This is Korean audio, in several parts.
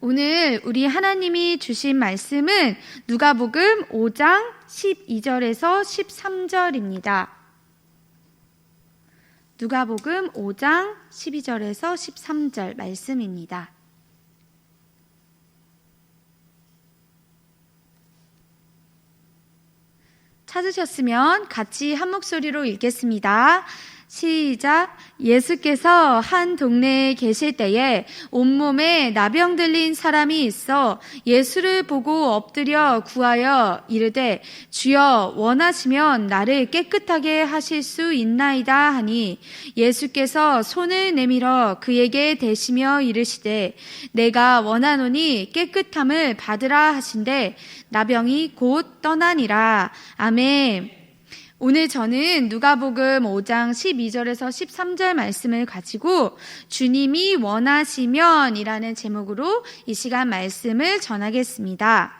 오늘 우리 하나님이 주신 말씀은 누가복음 5장 12절에서 13절입니다. 누가복음 5장 12절에서 13절 말씀입니다. 찾으셨으면 같이 한 목소리로 읽겠습니다. 시작. 예수께서 한 동네에 계실 때에 온몸에 나병 들린 사람이 있어 예수를 보고 엎드려 구하여 이르되 주여 원하시면 나를 깨끗하게 하실 수 있나이다 하니 예수께서 손을 내밀어 그에게 대시며 이르시되 내가 원하노니 깨끗함을 받으라 하신대 나병이 곧 떠나니라. 아멘. 오늘 저는 누가복음 5장 12절에서 13절 말씀을 가지고 주님이 원하시면 이라는 제목으로 이 시간 말씀을 전하겠습니다.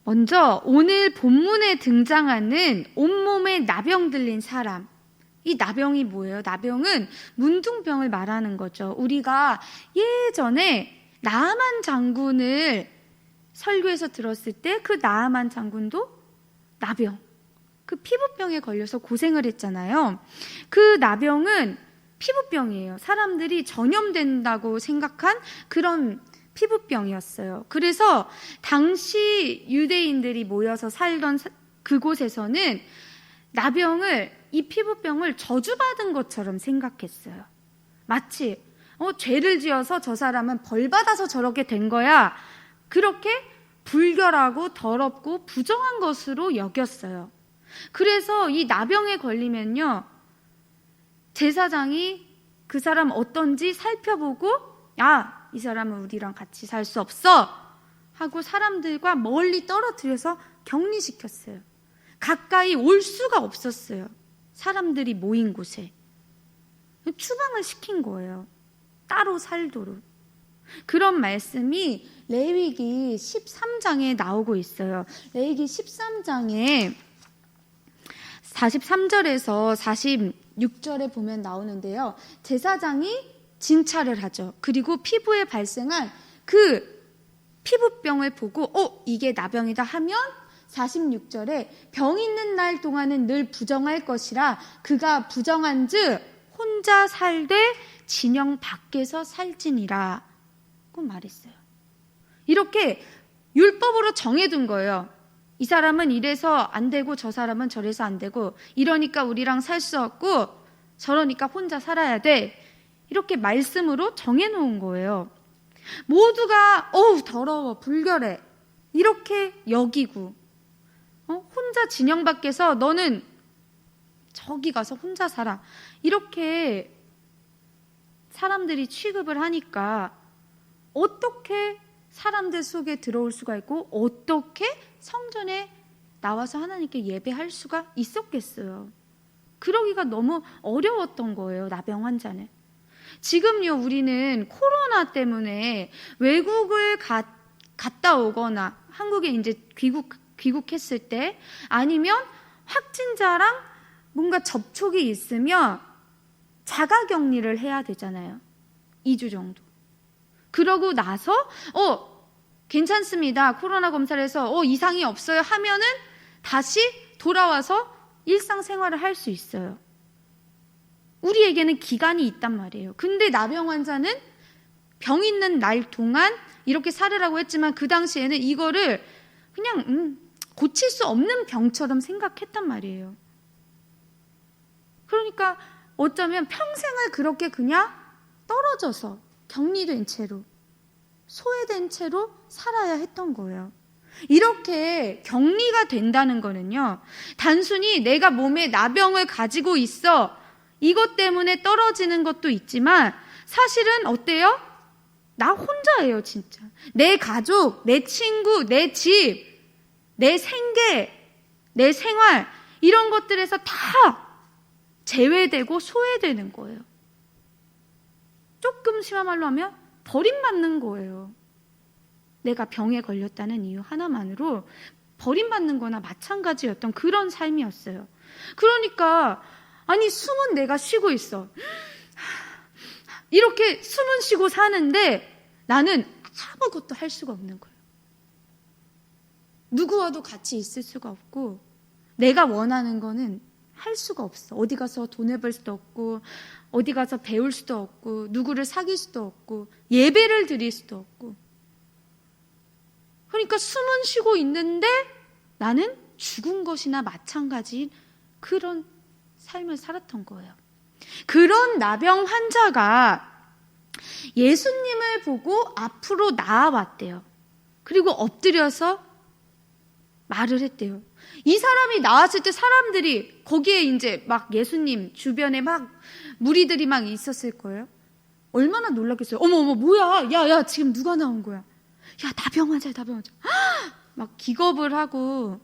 먼저 오늘 본문에 등장하는 온몸에 나병 들린 사람. 이 나병이 뭐예요? 나병은 문둥병을 말하는 거죠. 우리가 예전에 나아만 장군을 설교에서 들었을 때 그 나아만 장군도 나병, 그 피부병에 걸려서 고생을 했잖아요. 그 나병은 피부병이에요. 사람들이 전염된다고 생각한 그런 피부병이었어요. 그래서 당시 유대인들이 모여서 살던 그곳에서는 나병을, 이 피부병을 저주받은 것처럼 생각했어요. 마치 죄를 지어서 저 사람은 벌 받아서 저렇게 된 거야. 그렇게 불결하고 더럽고 부정한 것으로 여겼어요. 그래서 이 나병에 걸리면요, 제사장이 그 사람 어떤지 살펴보고 야, 이 사람은 우리랑 같이 살 수 없어 하고 사람들과 멀리 떨어뜨려서 격리시켰어요. 가까이 올 수가 없었어요. 사람들이 모인 곳에 추방을 시킨 거예요. 따로 살도록. 그런 말씀이 레위기 13장에 나오고 있어요. 레위기 13장에 43절에서 46절에 보면 나오는데요. 제사장이 진찰을 하죠. 그리고 피부에 발생한 그 피부병을 보고 이게 나병이다 하면 46절에 병 있는 날 동안은 늘 부정할 것이라 그가 부정한즉 혼자 살되 진영 밖에서 살지니라 고 말했어요. 이렇게 율법으로 정해둔 거예요. 이 사람은 이래서 안 되고 저 사람은 저래서 안 되고 이러니까 우리랑 살 수 없고 저러니까 혼자 살아야 돼. 이렇게 말씀으로 정해놓은 거예요. 모두가 더러워 불결해 이렇게 여기고 혼자 진영 밖에서 너는 저기 가서 혼자 살아 이렇게 사람들이 취급을 하니까 어떻게 사람들 속에 들어올 수가 있고 어떻게 성전에 나와서 하나님께 예배할 수가 있었겠어요. 그러기가 너무 어려웠던 거예요. 나병 환자는. 지금요 우리는 코로나 때문에 외국을 갔다 오거나 한국에 이제 귀국했을 때 아니면 확진자랑 뭔가 접촉이 있으면 자가격리를 해야 되잖아요. 2주 정도. 그러고 나서 괜찮습니다. 코로나 검사를 해서 이상이 없어요 하면은 다시 돌아와서 일상생활을 할 수 있어요. 우리에게는 기간이 있단 말이에요. 근데 나병 환자는 병 있는 날 동안 이렇게 살으라고 했지만 그 당시에는 이거를 그냥 고칠 수 없는 병처럼 생각했단 말이에요. 그러니까 어쩌면 평생을 그렇게 그냥 떨어져서 격리된 채로 소외된 채로 살아야 했던 거예요. 이렇게 격리가 된다는 거는요, 단순히 내가 몸에 나병을 가지고 있어 이것 때문에 떨어지는 것도 있지만 사실은 어때요? 나 혼자예요. 진짜 내 가족, 내 친구, 내 집, 내 생계, 내 생활 이런 것들에서 다 제외되고 소외되는 거예요. 조금 심한 말로 하면 버림받는 거예요. 내가 병에 걸렸다는 이유 하나만으로 버림받는 거나 마찬가지였던 그런 삶이었어요. 그러니까 아니 숨은 내가 쉬고 있어. 이렇게 숨은 쉬고 사는데 나는 아무것도 할 수가 없는 거예요. 누구와도 같이 있을 수가 없고 내가 원하는 거는 할 수가 없어. 어디 가서 돈을 벌 수도 없고 어디 가서 배울 수도 없고 누구를 사귈 수도 없고 예배를 드릴 수도 없고. 그러니까 숨은 쉬고 있는데 나는 죽은 것이나 마찬가지인 그런 삶을 살았던 거예요. 그런 나병 환자가 예수님을 보고 앞으로 나아왔대요. 그리고 엎드려서 말을 했대요. 이 사람이 나왔을 때 사람들이 거기에 이제 막 예수님 주변에 막 무리들이 막 있었을 거예요. 얼마나 놀랐겠어요. 어머 뭐야? 야 지금 누가 나온 거야? 야 나병 환자야 나병 환자. 막 기겁을 하고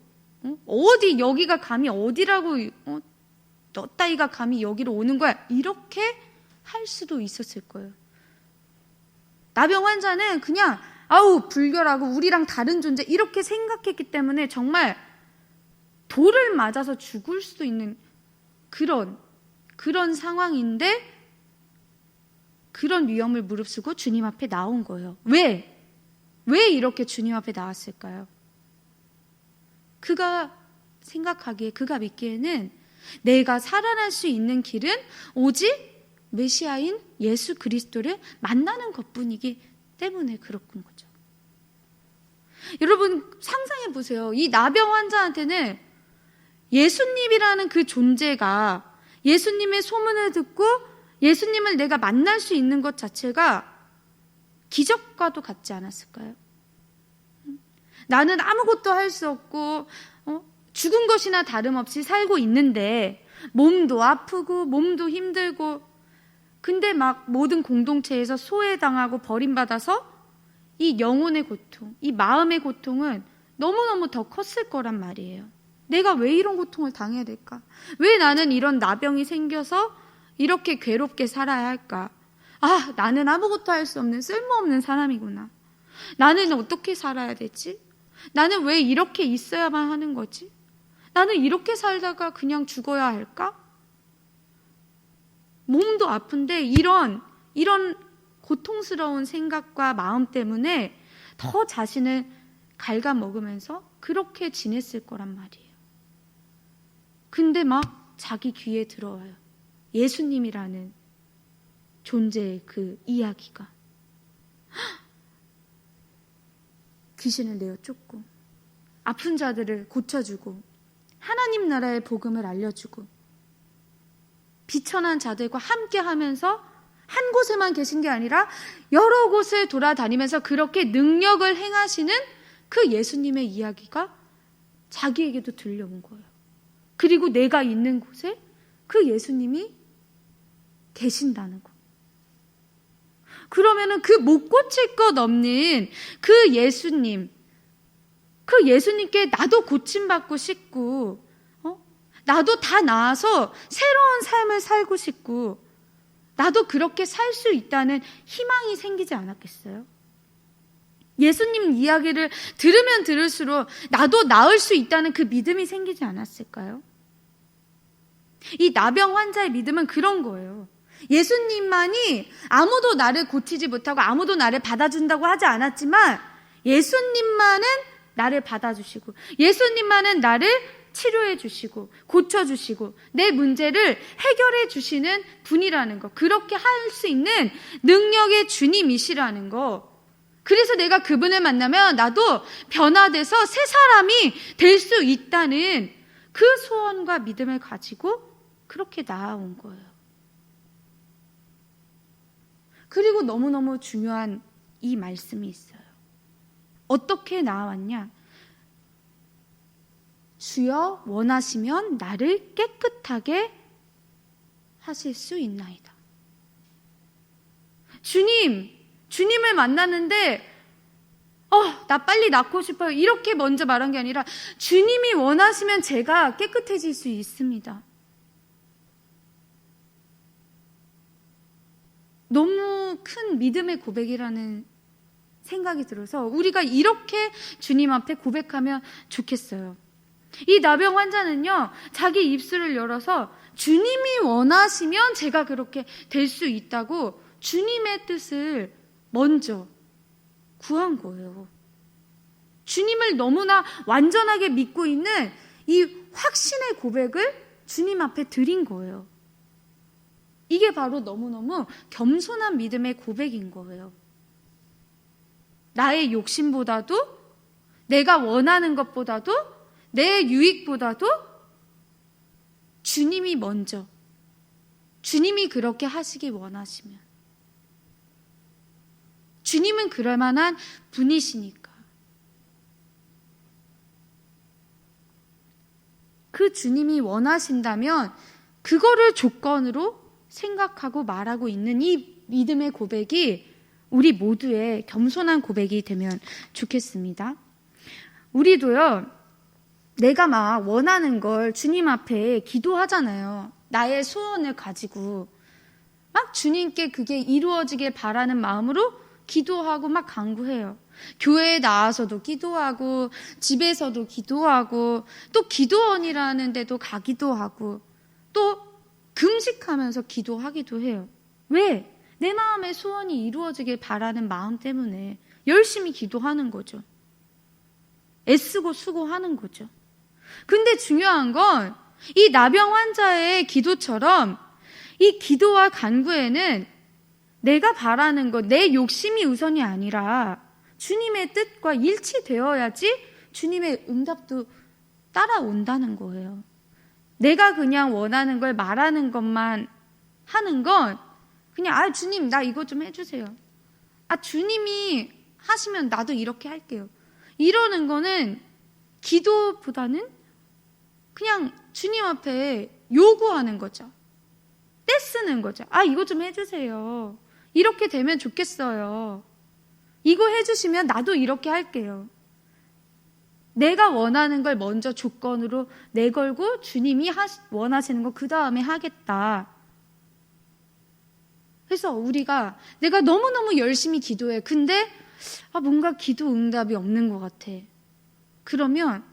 어디 여기가 감히 어디라고 너 따위가 감히 여기로 오는 거야? 이렇게 할 수도 있었을 거예요. 나병 환자는 그냥 아우 불결하고 우리랑 다른 존재 이렇게 생각했기 때문에 정말 돌을 맞아서 죽을 수도 있는 그런 상황인데 그런 위험을 무릅쓰고 주님 앞에 나온 거예요. 왜 이렇게 주님 앞에 나왔을까요? 그가 생각하기에 그가 믿기에는 내가 살아날 수 있는 길은 오직 메시아인 예수 그리스도를 만나는 것뿐이기 때문에 그렇군 거죠. 여러분 상상해 보세요. 이 나병 환자한테는 예수님이라는 그 존재가 예수님의 소문을 듣고 예수님을 내가 만날 수 있는 것 자체가 기적과도 같지 않았을까요? 나는 아무것도 할 수 없고 죽은 것이나 다름없이 살고 있는데 몸도 아프고 몸도 힘들고 근데 막 모든 공동체에서 소외당하고 버림받아서 이 영혼의 고통, 이 마음의 고통은 너무너무 더 컸을 거란 말이에요. 내가 왜 이런 고통을 당해야 될까? 왜 나는 이런 나병이 생겨서 이렇게 괴롭게 살아야 할까? 아, 나는 아무것도 할 수 없는 쓸모없는 사람이구나. 나는 어떻게 살아야 되지? 나는 왜 이렇게 있어야만 하는 거지? 나는 이렇게 살다가 그냥 죽어야 할까? 몸도 아픈데 이런 고통스러운 생각과 마음 때문에 더 자신을 갉아먹으면서 그렇게 지냈을 거란 말이에요. 근데 막 자기 귀에 들어와요. 예수님이라는 존재의 그 이야기가. 귀신을 내어 쫓고 아픈 자들을 고쳐주고 하나님 나라의 복음을 알려주고 비천한 자들과 함께 하면서 한 곳에만 계신 게 아니라 여러 곳을 돌아다니면서 그렇게 능력을 행하시는 그 예수님의 이야기가 자기에게도 들려온 거예요. 그리고 내가 있는 곳에 그 예수님이 계신다는 거. 그러면은 그 못 고칠 것 없는 그 예수님께 나도 고침받고 싶고, 나도 다 나아서 새로운 삶을 살고 싶고, 나도 그렇게 살 수 있다는 희망이 생기지 않았겠어요? 예수님 이야기를 들으면 들을수록 나도 나을 수 있다는 그 믿음이 생기지 않았을까요? 이 나병 환자의 믿음은 그런 거예요. 예수님만이 아무도 나를 고치지 못하고 아무도 나를 받아준다고 하지 않았지만 예수님만은 나를 받아주시고 예수님만은 나를 치료해 주시고 고쳐주시고 내 문제를 해결해 주시는 분이라는 거, 그렇게 할 수 있는 능력의 주님이시라는 거. 그래서 내가 그분을 만나면 나도 변화돼서 새 사람이 될 수 있다는 그 소원과 믿음을 가지고 그렇게 나아온 거예요. 그리고 너무너무 중요한 이 말씀이 있어요. 어떻게 나아왔냐? 주여 원하시면 나를 깨끗하게 하실 수 있나이다. 주님을 만났는데 나 빨리 낫고 싶어요. 이렇게 먼저 말한 게 아니라 주님이 원하시면 제가 깨끗해질 수 있습니다. 너무 큰 믿음의 고백이라는 생각이 들어서 우리가 이렇게 주님 앞에 고백하면 좋겠어요. 이 나병 환자는요, 자기 입술을 열어서 주님이 원하시면 제가 그렇게 될 수 있다고 주님의 뜻을 먼저 구한 거예요. 주님을 너무나 완전하게 믿고 있는 이 확신의 고백을 주님 앞에 드린 거예요. 이게 바로 너무너무 겸손한 믿음의 고백인 거예요. 나의 욕심보다도, 내가 원하는 것보다도, 내 유익보다도 주님이 먼저, 주님이 그렇게 하시기 원하시면, 주님은 그럴 만한 분이시니까 그 주님이 원하신다면 그거를 조건으로 생각하고 말하고 있는 이 믿음의 고백이 우리 모두의 겸손한 고백이 되면 좋겠습니다. 우리도요, 내가 막 원하는 걸 주님 앞에 기도하잖아요. 나의 소원을 가지고 막 주님께 그게 이루어지길 바라는 마음으로 기도하고 막 간구해요. 교회에 나와서도 기도하고 집에서도 기도하고 또 기도원이라는 데도 가기도 하고 또 금식하면서 기도하기도 해요. 왜? 내 마음의 소원이 이루어지길 바라는 마음 때문에 열심히 기도하는 거죠. 애쓰고 수고하는 거죠. 근데 중요한 건 이 나병 환자의 기도처럼 이 기도와 간구에는 내가 바라는 것, 내 욕심이 우선이 아니라 주님의 뜻과 일치되어야지 주님의 응답도 따라온다는 거예요. 내가 그냥 원하는 걸 말하는 것만 하는 건 그냥 주님 나 이거 좀 해주세요. 주님이 하시면 나도 이렇게 할게요. 이러는 거는 기도보다는 그냥 주님 앞에 요구하는 거죠. 떼쓰는 거죠. 이거 좀 해주세요. 이렇게 되면 좋겠어요. 이거 해주시면 나도 이렇게 할게요. 내가 원하는 걸 먼저 조건으로 내걸고 주님이 원하시는 거 그 다음에 하겠다. 그래서 우리가 내가 너무너무 열심히 기도해. 근데 뭔가 기도 응답이 없는 것 같아. 그러면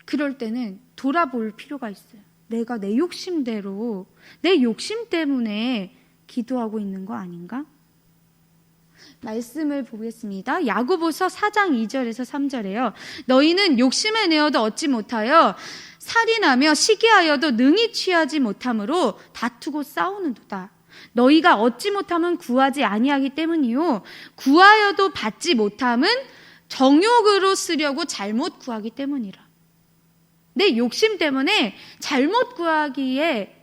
그럴 때는 돌아볼 필요가 있어요. 내가 내 욕심대로, 내 욕심 때문에 기도하고 있는 거 아닌가? 말씀을 보겠습니다. 야고보서 4장 2절에서 3절에요. 너희는 욕심에 내어도 얻지 못하여 살인하며 시기하여도 능히 취하지 못함으로 다투고 싸우는도다. 너희가 얻지 못함은 구하지 아니하기 때문이요 구하여도 받지 못함은 정욕으로 쓰려고 잘못 구하기 때문이라. 내 욕심 때문에 잘못 구하기에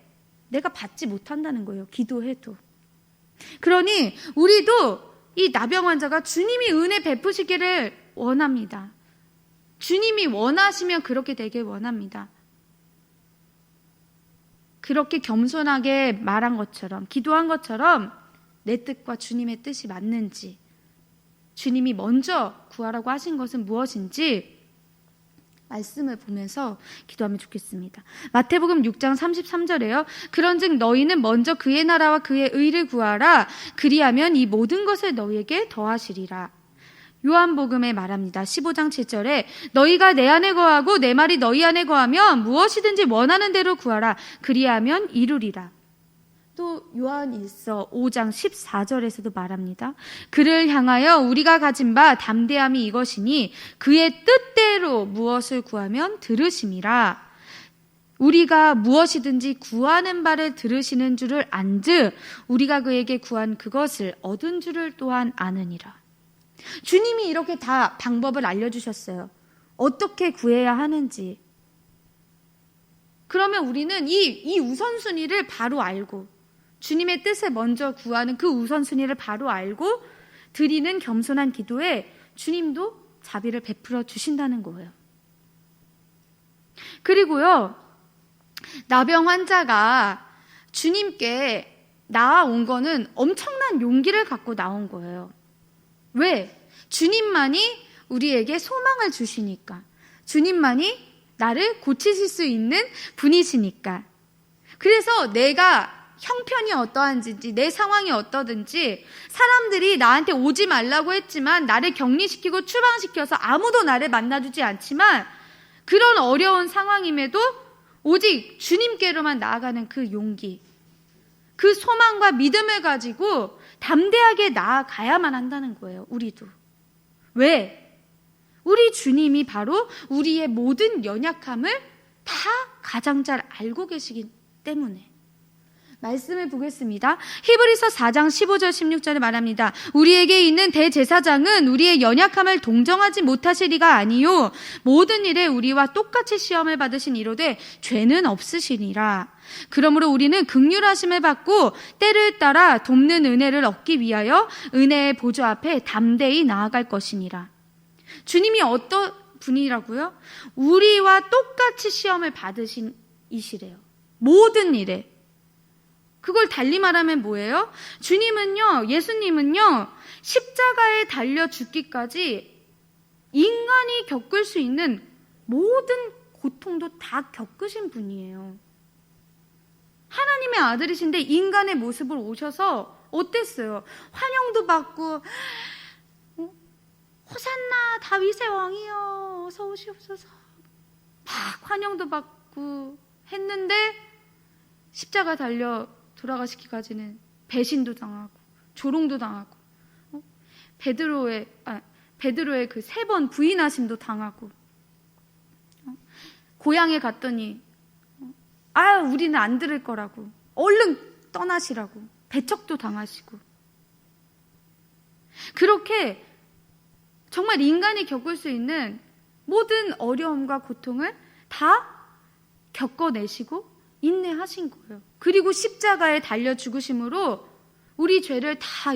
내가 받지 못한다는 거예요. 기도해도. 그러니 우리도 이 나병 환자가 주님이 은혜 베푸시기를 원합니다. 주님이 원하시면 그렇게 되길 원합니다. 그렇게 겸손하게 말한 것처럼, 기도한 것처럼 내 뜻과 주님의 뜻이 맞는지, 주님이 먼저 구하라고 하신 것은 무엇인지 말씀을 보면서 기도하면 좋겠습니다. 마태복음 6장 33절에요. 그런즉 너희는 먼저 그의 나라와 그의 의를 구하라. 그리하면 이 모든 것을 너희에게 더하시리라. 요한복음에 말합니다. 15장 7절에 너희가 내 안에 거하고 내 말이 너희 안에 거하면 무엇이든지 원하는 대로 구하라. 그리하면 이루리라. 또 요한일서 5장 14절에서도 말합니다. 그를 향하여 우리가 가진 바 담대함이 이것이니 그의 뜻대로 무엇을 구하면 들으심이라. 우리가 무엇이든지 구하는 바를 들으시는 줄을 안즉 우리가 그에게 구한 그것을 얻은 줄을 또한 아느니라. 주님이 이렇게 다 방법을 알려주셨어요. 어떻게 구해야 하는지. 그러면 우리는 이 우선순위를 바로 알고 주님의 뜻을 먼저 구하는 그 우선순위를 바로 알고 드리는 겸손한 기도에 주님도 자비를 베풀어 주신다는 거예요. 그리고요, 나병 환자가 주님께 나아온 거는 엄청난 용기를 갖고 나온 거예요. 왜? 주님만이 우리에게 소망을 주시니까. 주님만이 나를 고치실 수 있는 분이시니까. 그래서 내가 형편이 어떠한지, 내 상황이 어떠든지 사람들이 나한테 오지 말라고 했지만 나를 격리시키고 추방시켜서 아무도 나를 만나주지 않지만 그런 어려운 상황임에도 오직 주님께로만 나아가는 그 용기, 그 소망과 믿음을 가지고 담대하게 나아가야만 한다는 거예요. 우리도. 왜? 우리 주님이 바로 우리의 모든 연약함을 다 가장 잘 알고 계시기 때문에. 말씀을 보겠습니다. 히브리서 4장 15절 16절에 말합니다. 우리에게 있는 대제사장은 우리의 연약함을 동정하지 못하시리가 아니요 모든 일에 우리와 똑같이 시험을 받으신 이로되 죄는 없으시니라. 그러므로 우리는 긍휼하심을 받고 때를 따라 돕는 은혜를 얻기 위하여 은혜의 보좌 앞에 담대히 나아갈 것이니라. 주님이 어떤 분이라고요? 우리와 똑같이 시험을 받으신 이시래요. 모든 일에. 그걸 달리 말하면 뭐예요? 주님은요, 예수님은요, 십자가에 달려 죽기까지 인간이 겪을 수 있는 모든 고통도 다 겪으신 분이에요. 하나님의 아들이신데 인간의 모습을 오셔서 어땠어요? 환영도 받고, 호산나 다윗의 왕이여 어서 오시옵소서 막 환영도 받고 했는데 십자가 달려 돌아가시기까지는 배신도 당하고 조롱도 당하고 베드로의 그 3번 부인하심도 당하고 고향에 갔더니 우리는 안 들을 거라고 얼른 떠나시라고 배척도 당하시고 그렇게 정말 인간이 겪을 수 있는 모든 어려움과 고통을 다 겪어내시고 인내하신 거예요. 그리고 십자가에 달려 죽으심으로 우리 죄를 다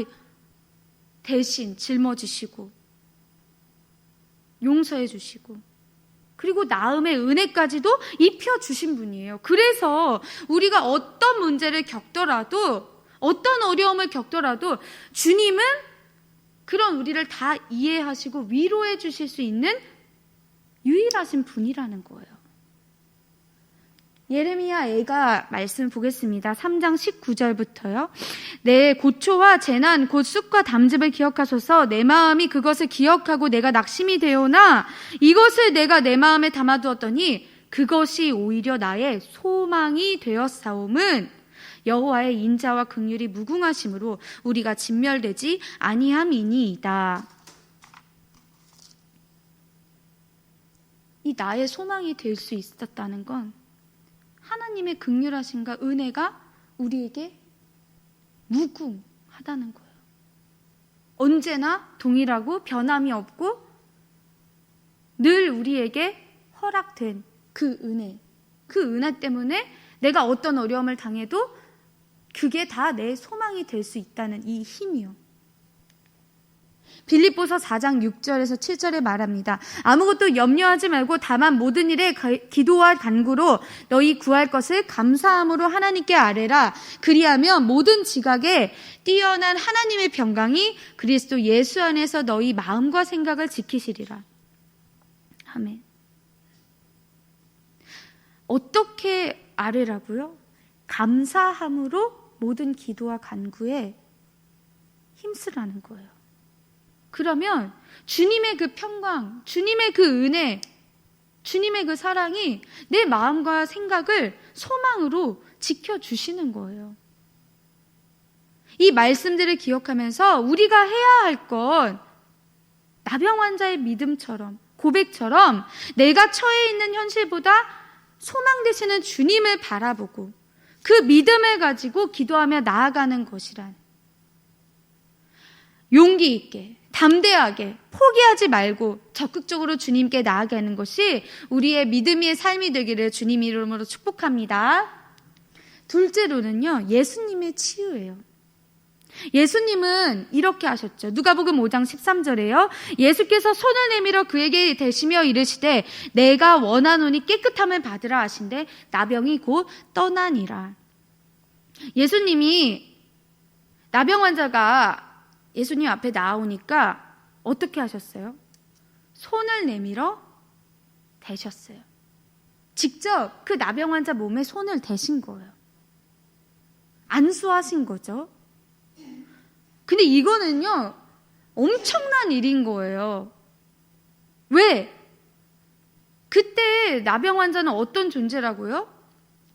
대신 짊어지시고 용서해 주시고 그리고 나음의 은혜까지도 입혀주신 분이에요. 그래서 우리가 어떤 문제를 겪더라도 어떤 어려움을 겪더라도 주님은 그런 우리를 다 이해하시고 위로해 주실 수 있는 유일하신 분이라는 거예요. 예레미야 애가 말씀 보겠습니다. 3장 19절부터요. 내 고초와 재난 곧 쑥과 담즙을 기억하소서. 내 마음이 그것을 기억하고 내가 낙심이 되오나 이것을 내가 내 마음에 담아두었더니 그것이 오히려 나의 소망이 되었사옴은 여호와의 인자와 긍휼이 무궁하심으로 우리가 진멸되지 아니함이니이다. 이 나의 소망이 될 수 있었다는 건 하나님의 긍휼하심과 은혜가 우리에게 무궁하다는 거예요. 언제나 동일하고 변함이 없고 늘 우리에게 허락된 그 은혜 때문에 내가 어떤 어려움을 당해도 그게 다 내 소망이 될 수 있다는 이 힘이요. 빌립보서 4장 6절에서 7절에 말합니다. 아무것도 염려하지 말고 다만 모든 일에 기도와 간구로 너희 구할 것을 감사함으로 하나님께 아뢰라. 그리하면 모든 지각에 뛰어난 하나님의 평강이 그리스도 예수 안에서 너희 마음과 생각을 지키시리라. 아멘. 어떻게 아뢰라고요? 감사함으로 모든 기도와 간구에 힘쓰라는 거예요. 그러면 주님의 그 평강, 주님의 그 은혜, 주님의 그 사랑이 내 마음과 생각을 소망으로 지켜주시는 거예요. 이 말씀들을 기억하면서 우리가 해야 할 건 나병 환자의 믿음처럼, 고백처럼 내가 처해 있는 현실보다 소망 되시는 주님을 바라보고 그 믿음을 가지고 기도하며 나아가는 것이란 용기 있게 담대하게 포기하지 말고 적극적으로 주님께 나아가는 것이 우리의 믿음의 삶이 되기를 주님 이름으로 축복합니다. 둘째로는요, 예수님의 치유예요. 예수님은 이렇게 하셨죠. 누가복음 5장 13절에요. 예수께서 손을 내밀어 그에게 대시며 이르시되 내가 원하노니 깨끗함을 받으라 하신대 나병이 곧 떠나니라. 예수님이 나병 환자가 예수님 앞에 나오니까 어떻게 하셨어요? 손을 내밀어 대셨어요. 직접 그 나병 환자 몸에 손을 대신 거예요. 안수하신 거죠. 근데 이거는요, 엄청난 일인 거예요. 왜? 그때 나병 환자는 어떤 존재라고요?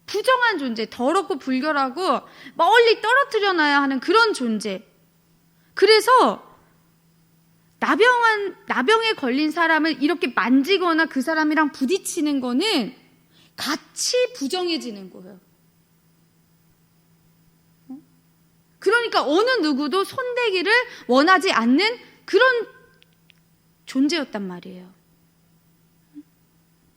부정한 존재, 더럽고 불결하고 멀리 떨어뜨려놔야 하는 그런 존재. 그래서 나병에 걸린 사람을 이렇게 만지거나 그 사람이랑 부딪히는 거는 같이 부정해지는 거예요. 그러니까 어느 누구도 손대기를 원하지 않는 그런 존재였단 말이에요.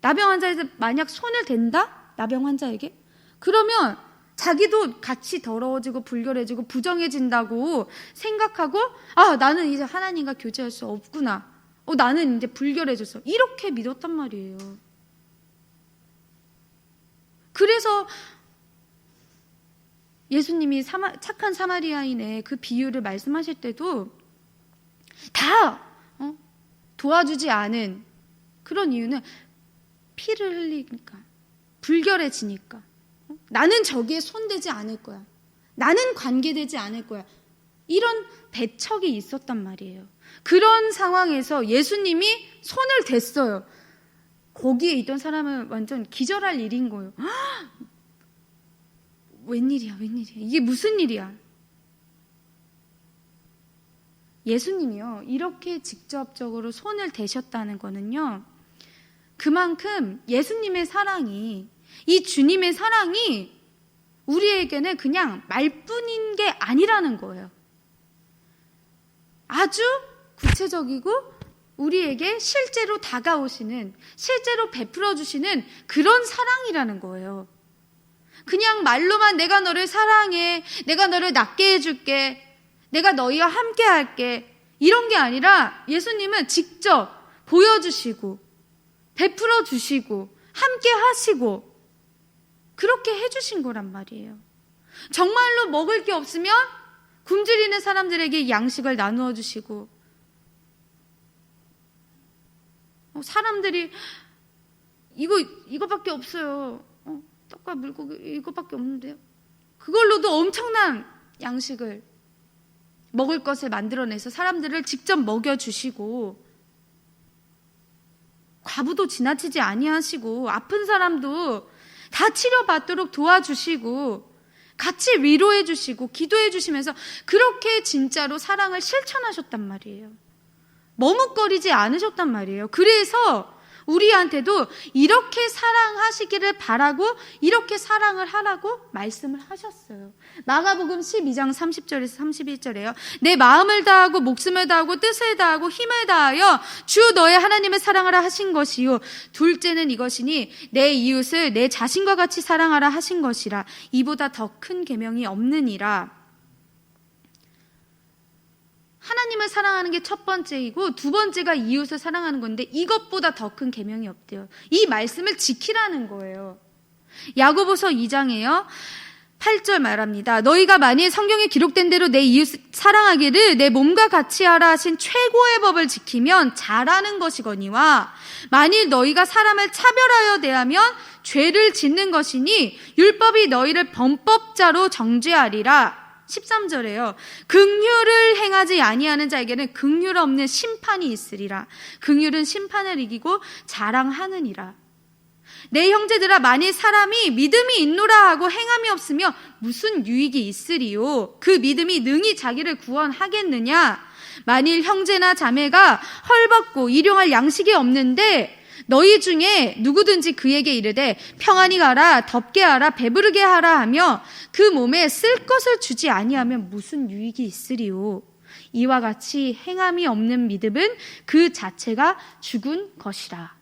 나병 환자에서 만약 손을 댄다? 나병 환자에게? 그러면 자기도 같이 더러워지고 불결해지고 부정해진다고 생각하고, 나는 이제 하나님과 교제할 수 없구나. 나는 이제 불결해졌어. 이렇게 믿었단 말이에요. 그래서 예수님이 착한 사마리아인의 그 비유를 말씀하실 때도 다 도와주지 않은 그런 이유는 피를 흘리니까, 불결해지니까, 나는 저기에 손대지 않을 거야, 나는 관계되지 않을 거야, 이런 배척이 있었단 말이에요. 그런 상황에서 예수님이 손을 댔어요. 거기에 있던 사람은 완전 기절할 일인 거예요. 웬일이야. 이게 무슨 일이야. 예수님이요, 이렇게 직접적으로 손을 대셨다는 거는요, 그만큼 예수님의 사랑이, 이 주님의 사랑이 우리에게는 그냥 말뿐인 게 아니라는 거예요. 아주 구체적이고 우리에게 실제로 다가오시는, 실제로 베풀어 주시는 그런 사랑이라는 거예요. 그냥 말로만 내가 너를 사랑해, 내가 너를 낫게 해줄게, 내가 너희와 함께 할게, 이런 게 아니라 예수님은 직접 보여주시고 베풀어 주시고 함께 하시고 그렇게 해주신 거란 말이에요. 정말로 먹을 게 없으면 굶주리는 사람들에게 양식을 나누어 주시고, 사람들이 이거밖에 없어요, 떡과 물고기 이거밖에 없는데요, 그걸로도 엄청난 양식을, 먹을 것을 만들어내서 사람들을 직접 먹여주시고, 과부도 지나치지 아니하시고 아픈 사람도 다 치료받도록 도와주시고 같이 위로해 주시고 기도해 주시면서 그렇게 진짜로 사랑을 실천하셨단 말이에요. 머뭇거리지 않으셨단 말이에요. 그래서 우리한테도 이렇게 사랑하시기를 바라고 이렇게 사랑을 하라고 말씀을 하셨어요. 마가복음 12장 30절에서 31절에요. 내 마음을 다하고 목숨을 다하고 뜻을 다하고 힘을 다하여 주 너의 하나님을 사랑하라 하신 것이요, 둘째는 이것이니 내 이웃을 내 자신과 같이 사랑하라 하신 것이라. 이보다 더 큰 계명이 없느니라. 하나님을 사랑하는 게 첫 번째이고 두 번째가 이웃을 사랑하는 건데 이것보다 더 큰 계명이 없대요. 이 말씀을 지키라는 거예요. 야고보서 2장에요. 8절 말합니다. 너희가 만일 성경에 기록된 대로 내 이웃 사랑하기를 내 몸과 같이 하라 하신 최고의 법을 지키면 잘하는 것이거니와, 만일 너희가 사람을 차별하여 대하면 죄를 짓는 것이니 율법이 너희를 범법자로 정죄하리라. 13절에요. 긍휼을 행하지 아니하는 자에게는 긍휼 없는 심판이 있으리라. 긍휼은 심판을 이기고 자랑하느니라. 내 형제들아, 만일 사람이 믿음이 있노라 하고 행함이 없으며 무슨 유익이 있으리요? 그 믿음이 능히 자기를 구원하겠느냐? 만일 형제나 자매가 헐벗고 일용할 양식이 없는데 너희 중에 누구든지 그에게 이르되 평안히 가라, 덥게 하라, 배부르게 하라 하며 그 몸에 쓸 것을 주지 아니하면 무슨 유익이 있으리요? 이와 같이 행함이 없는 믿음은 그 자체가 죽은 것이라.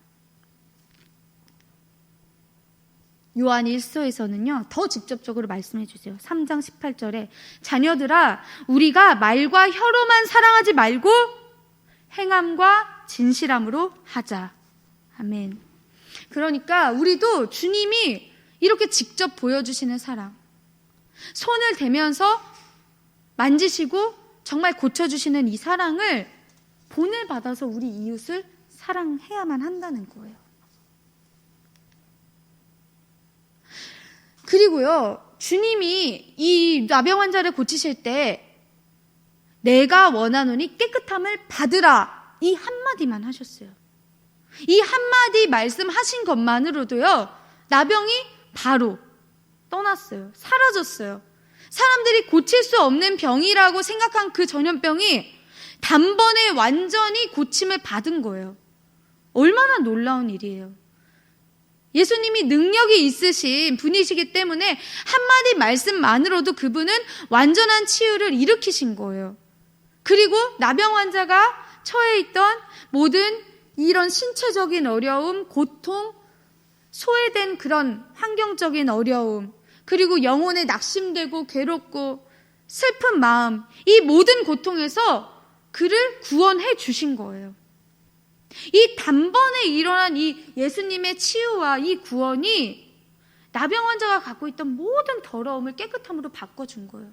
요한 1서에서는요, 더 직접적으로 말씀해 주세요. 3장 18절에 자녀들아, 우리가 말과 혀로만 사랑하지 말고 행함과 진실함으로 하자. 아멘. 그러니까 우리도 주님이 이렇게 직접 보여주시는 사랑, 손을 대면서 만지시고 정말 고쳐주시는 이 사랑을 본을 받아서 우리 이웃을 사랑해야만 한다는 거예요. 그리고요, 주님이 이 나병 환자를 고치실 때 내가 원하노니 깨끗함을 받으라, 이 한마디만 하셨어요. 이 한마디 말씀하신 것만으로도요, 나병이 바로 떠났어요. 사라졌어요. 사람들이 고칠 수 없는 병이라고 생각한 그 전염병이 단번에 완전히 고침을 받은 거예요. 얼마나 놀라운 일이에요. 예수님이 능력이 있으신 분이시기 때문에 한마디 말씀만으로도 그분은 완전한 치유를 일으키신 거예요. 그리고 나병 환자가 처해 있던 모든 이런 신체적인 어려움, 고통, 소외된 그런 환경적인 어려움, 그리고 영혼에 낙심되고 괴롭고 슬픈 마음, 이 모든 고통에서 그를 구원해 주신 거예요. 이 단번에 일어난 이 예수님의 치유와 이 구원이 나병 환자가 갖고 있던 모든 더러움을 깨끗함으로 바꿔준 거예요.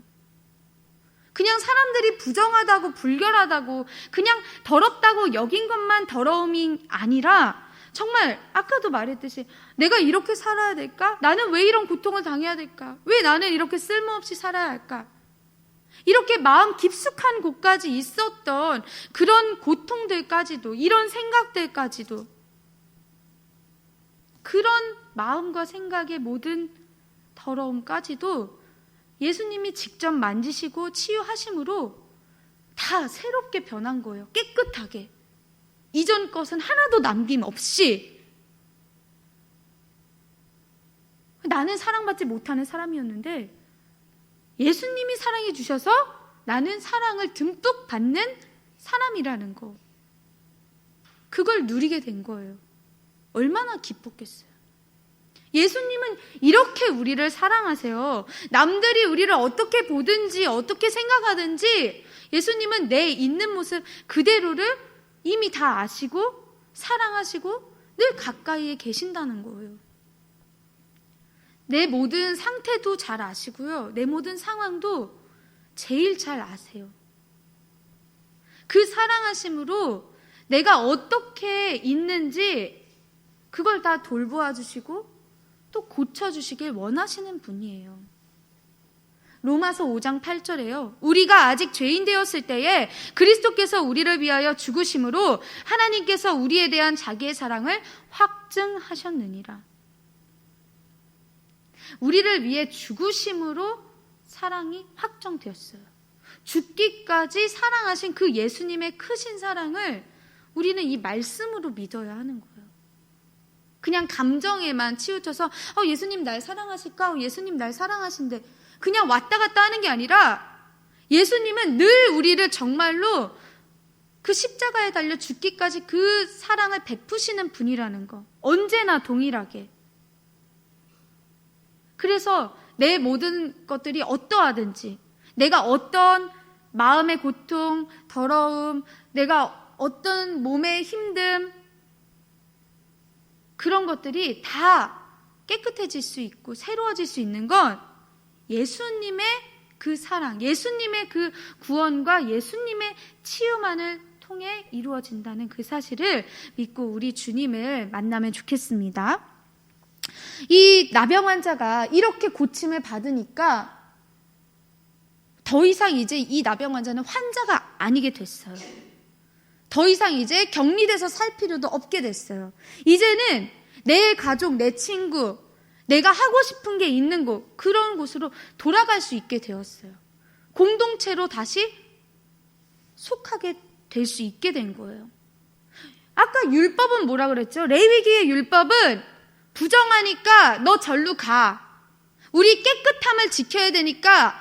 그냥 사람들이 부정하다고 불결하다고 그냥 더럽다고 여긴 것만 더러움이 아니라 정말 아까도 말했듯이 내가 이렇게 살아야 될까? 나는 왜 이런 고통을 당해야 될까? 왜 나는 이렇게 쓸모없이 살아야 할까? 이렇게 마음 깊숙한 곳까지 있었던 그런 고통들까지도, 이런 생각들까지도, 그런 마음과 생각의 모든 더러움까지도 예수님이 직접 만지시고 치유하심으로 다 새롭게 변한 거예요. 깨끗하게. 이전 것은 하나도 남김없이. 나는 사랑받지 못하는 사람이었는데 예수님이 사랑해 주셔서 나는 사랑을 듬뿍 받는 사람이라는 거. 그걸 누리게 된 거예요. 얼마나 기뻤겠어요. 예수님은 이렇게 우리를 사랑하세요. 남들이 우리를 어떻게 보든지 어떻게 생각하든지 예수님은 내 있는 모습 그대로를 이미 다 아시고 사랑하시고 늘 가까이에 계신다는 거예요. 내 모든 상태도 잘 아시고요. 내 모든 상황도 제일 잘 아세요. 그 사랑하심으로 내가 어떻게 있는지 그걸 다 돌보아 주시고 또 고쳐주시길 원하시는 분이에요. 로마서 5장 8절에요. 우리가 아직 죄인 되었을 때에 그리스도께서 우리를 위하여 죽으심으로 하나님께서 우리에 대한 자기의 사랑을 확증하셨느니라. 우리를 위해 죽으심으로 사랑이 확정되었어요. 죽기까지 사랑하신 그 예수님의 크신 사랑을 우리는 이 말씀으로 믿어야 하는 거예요. 그냥 감정에만 치우쳐서 예수님 날 사랑하실까? 예수님 날 사랑하신대. 그냥 왔다 갔다 하는 게 아니라 예수님은 늘 우리를 정말로 그 십자가에 달려 죽기까지 그 사랑을 베푸시는 분이라는 거. 언제나 동일하게. 그래서 내 모든 것들이 어떠하든지 내가 어떤 마음의 고통, 더러움, 내가 어떤 몸의 힘듦 그런 것들이 다 깨끗해질 수 있고 새로워질 수 있는 건 예수님의 그 사랑, 예수님의 그 구원과 예수님의 치유만을 통해 이루어진다는 그 사실을 믿고 우리 주님을 만나면 좋겠습니다. 이 나병 환자가 이렇게 고침을 받으니까 더 이상 이제 이 나병 환자는 환자가 아니게 됐어요. 더 이상 이제 격리돼서 살 필요도 없게 됐어요. 이제는 내 가족, 내 친구, 내가 하고 싶은 게 있는 곳, 그런 곳으로 돌아갈 수 있게 되었어요. 공동체로 다시 속하게 될 수 있게 된 거예요. 아까 율법은 뭐라 그랬죠? 레위기의 율법은 부정하니까 너 절로 가. 우리 깨끗함을 지켜야 되니까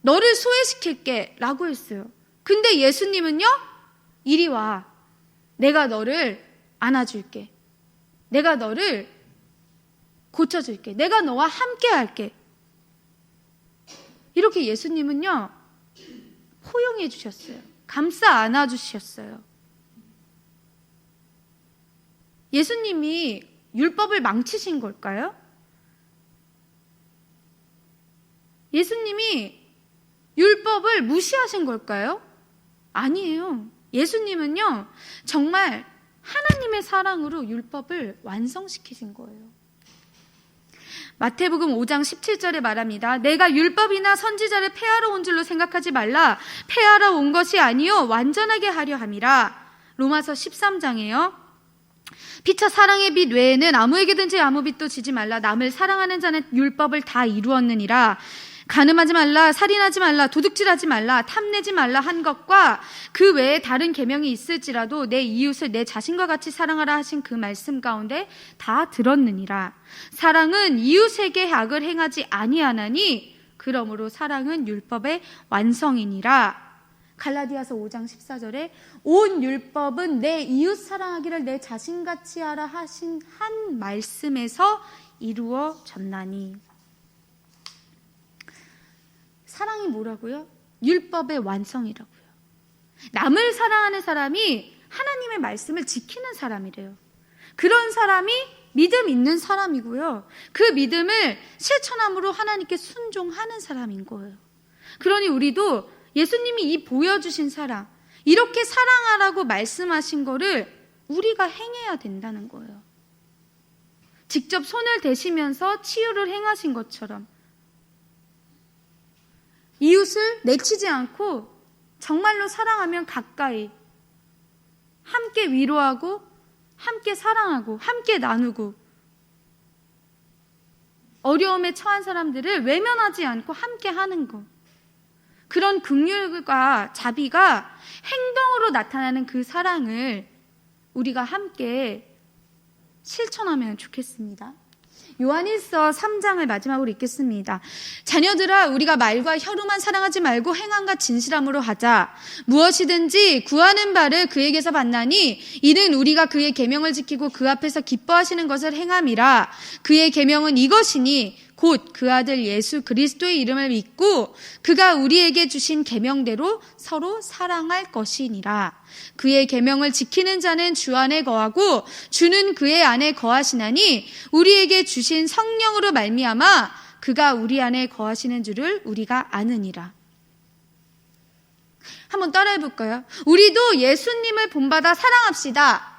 너를 소외시킬게 라고 했어요. 근데 예수님은요? 이리 와. 내가 너를 안아줄게. 내가 너를 고쳐줄게. 내가 너와 함께 할게. 이렇게 예수님은요, 포용해 주셨어요. 감싸 안아주셨어요. 예수님이 율법을 망치신 걸까요? 예수님이 율법을 무시하신 걸까요? 아니에요. 예수님은요, 정말 하나님의 사랑으로 율법을 완성시키신 거예요. 마태복음 5장 17절에 말합니다. 내가 율법이나 선지자를 폐하러 온 줄로 생각하지 말라. 폐하러 온 것이 아니요 완전하게 하려 함이라. 로마서 13장에요. 피차 사랑의 빛 외에는 아무에게든지 아무 빛도 지지 말라. 남을 사랑하는 자는 율법을 다 이루었느니라. 간음하지 말라, 살인하지 말라, 도둑질하지 말라, 탐내지 말라 한 것과 그 외에 다른 계명이 있을지라도 내 이웃을 내 자신과 같이 사랑하라 하신 그 말씀 가운데 다 들었느니라. 사랑은 이웃에게 악을 행하지 아니하나니 그러므로 사랑은 율법의 완성이니라. 갈라디아서 5장 14절에 온 율법은 내 이웃 사랑하기를 내 자신같이 하라 하신 한 말씀에서 이루어졌나니. 사랑이 뭐라고요? 율법의 완성이라고요. 남을 사랑하는 사람이 하나님의 말씀을 지키는 사람이래요. 그런 사람이 믿음 있는 사람이고요. 그 믿음을 실천함으로 하나님께 순종하는 사람인 거예요. 그러니 우리도 예수님이 이 보여주신 사랑, 이렇게 사랑하라고 말씀하신 거를 우리가 행해야 된다는 거예요. 직접 손을 대시면서 치유를 행하신 것처럼 이웃을 내치지 않고 정말로 사랑하면 가까이 함께 위로하고 함께 사랑하고 함께 나누고 어려움에 처한 사람들을 외면하지 않고 함께 하는 것, 그런 긍휼과 자비가 행동으로 나타나는 그 사랑을 우리가 함께 실천하면 좋겠습니다. 요한일서 3장을 마지막으로 읽겠습니다. 자녀들아, 우리가 말과 혀로만 사랑하지 말고 행함과 진실함으로 하자. 무엇이든지 구하는 바를 그에게서 받나니 이는 우리가 그의 계명을 지키고 그 앞에서 기뻐하시는 것을 행함이라. 그의 계명은 이것이니 곧 그 아들 예수 그리스도의 이름을 믿고 그가 우리에게 주신 계명대로 서로 사랑할 것이니라. 그의 계명을 지키는 자는 주 안에 거하고 주는 그의 안에 거하시나니 우리에게 주신 성령으로 말미암아 그가 우리 안에 거하시는 줄을 우리가 아느니라. 한번 따라해 볼까요? 우리도 예수님을 본받아 사랑합시다.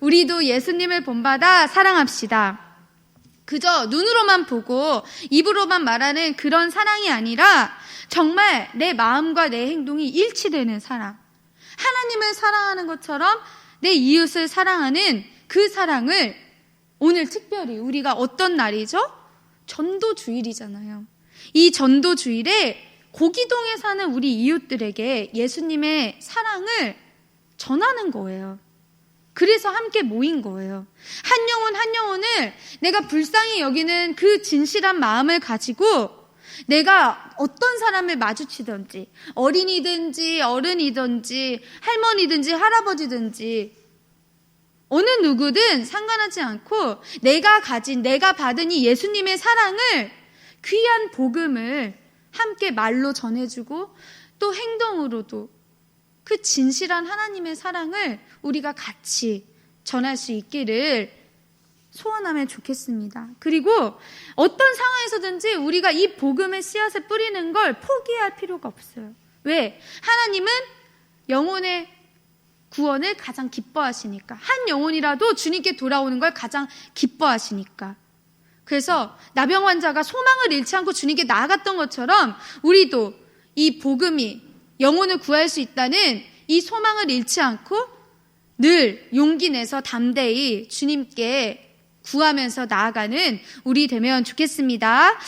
우리도 예수님을 본받아 사랑합시다. 그저 눈으로만 보고 입으로만 말하는 그런 사랑이 아니라 정말 내 마음과 내 행동이 일치되는 사랑, 하나님을 사랑하는 것처럼 내 이웃을 사랑하는 그 사랑을 오늘 특별히 우리가 어떤 날이죠? 전도주일이잖아요. 이 전도주일에 고기동에 사는 우리 이웃들에게 예수님의 사랑을 전하는 거예요. 그래서 함께 모인 거예요. 한 영혼 한 영혼을 내가 불쌍히 여기는 그 진실한 마음을 가지고 내가 어떤 사람을 마주치든지, 어린이든지 어른이든지 할머니든지 할아버지든지 어느 누구든 상관하지 않고 내가 가진, 내가 받은 이 예수님의 사랑을, 귀한 복음을 함께 말로 전해주고 또 행동으로도 그 진실한 하나님의 사랑을 우리가 같이 전할 수 있기를 소원하면 좋겠습니다. 그리고 어떤 상황에서든지 우리가 이 복음의 씨앗을 뿌리는 걸 포기할 필요가 없어요. 왜? 하나님은 영혼의 구원을 가장 기뻐하시니까. 한 영혼이라도 주님께 돌아오는 걸 가장 기뻐하시니까. 그래서 나병 환자가 소망을 잃지 않고 주님께 나아갔던 것처럼 우리도 이 복음이 영혼을 구할 수 있다는 이 소망을 잃지 않고 늘 용기 내서 담대히 주님께 구하면서 나아가는 우리 되면 좋겠습니다.